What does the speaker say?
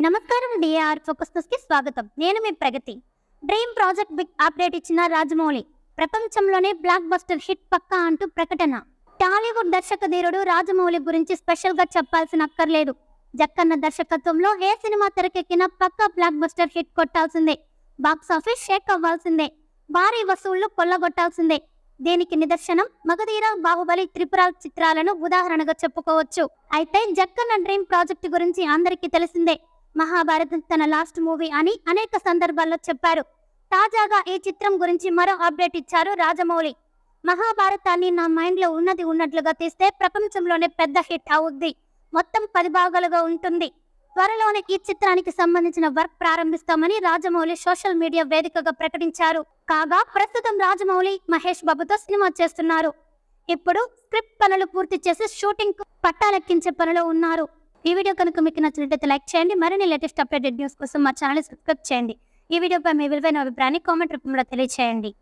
నమస్కారం DR focus news కి స్వాగతం. నేను మీ ప్రగతి. డ్రీమ్ ప్రాజెక్ట్ బిగ్ అప్డేట్ ఇచ్చిన రాజమౌళి. ప్రపంచంలోనే బ్లాక్ బస్టర్ హిట్ పక్కా అంటూ ప్రకటన. టాలీవుడ్ దర్శక ధీరుడు రాజమౌళి గురించి స్పెషల్ గా చెప్పాల్సిన అక్కర్లేదు. జక్కన్న దర్శకత్వంలో ఏ సినిమా తెరకెక్కిన పక్కా బ్లాక్ బస్టర్ హిట్ కొట్టాల్సిందే. బాక్స్ ఆఫీస్ షేక్ అవ్వాల్సిందే. భారీ వసూళ్లు కొల్లగొట్టాల్సిందే. దీనికి నిదర్శనం మగధీర, బాహుబలి, త్రిపుర చిత్రాలను ఉదాహరణగా చెప్పుకోవచ్చు. అయితే జక్కన్న డ్రీమ్ ప్రాజెక్టు గురించి అందరికీ తెలిసిందే. మహాభారతం తన లాస్ట్ మూవీ అని అనేక సందర్భాల్లో చెప్పారు. తాజాగా ఈ చిత్రం గురించి మరో అప్డేట్ ఇచ్చారు రాజమౌళి. మహాభారతాన్ని నా మైండ్ లో ఉన్నది ఉన్నట్లుగా తీస్తే ప్రపంచంలోనే పెద్ద హిట్ అవుద్ది. మొత్తం 10 భాగాలుగా ఉంటుంది. త్వరలోనే ఈ చిత్రానికి సంబంధించిన వర్క్ ప్రారంభిస్తామని రాజమౌళి సోషల్ మీడియా వేదికగా ప్రకటించారు. కాగా ప్రస్తుతం రాజమౌళి మహేష్ బాబుతో సినిమా చేస్తున్నారు. ఇప్పుడు స్క్రిప్ట్ పనులు పూర్తి చేసి షూటింగ్ పట్టాలెక్కించే పనిలో ఉన్నారు. ఈ వీడియో కనుక మీకు నచ్చినట్లయితే లైక్ చేయండి. మరిన్ని లేటెస్ట్ అప్డేటెడ్ న్యూస్ కోసం మా ఛానల్ సబ్స్క్రైబ్ చేయండి. ఈ వీడియోపై మీ విలువైన అభిప్రాయాన్ని కామెంట్ రూపంలో తెలియజేయండి.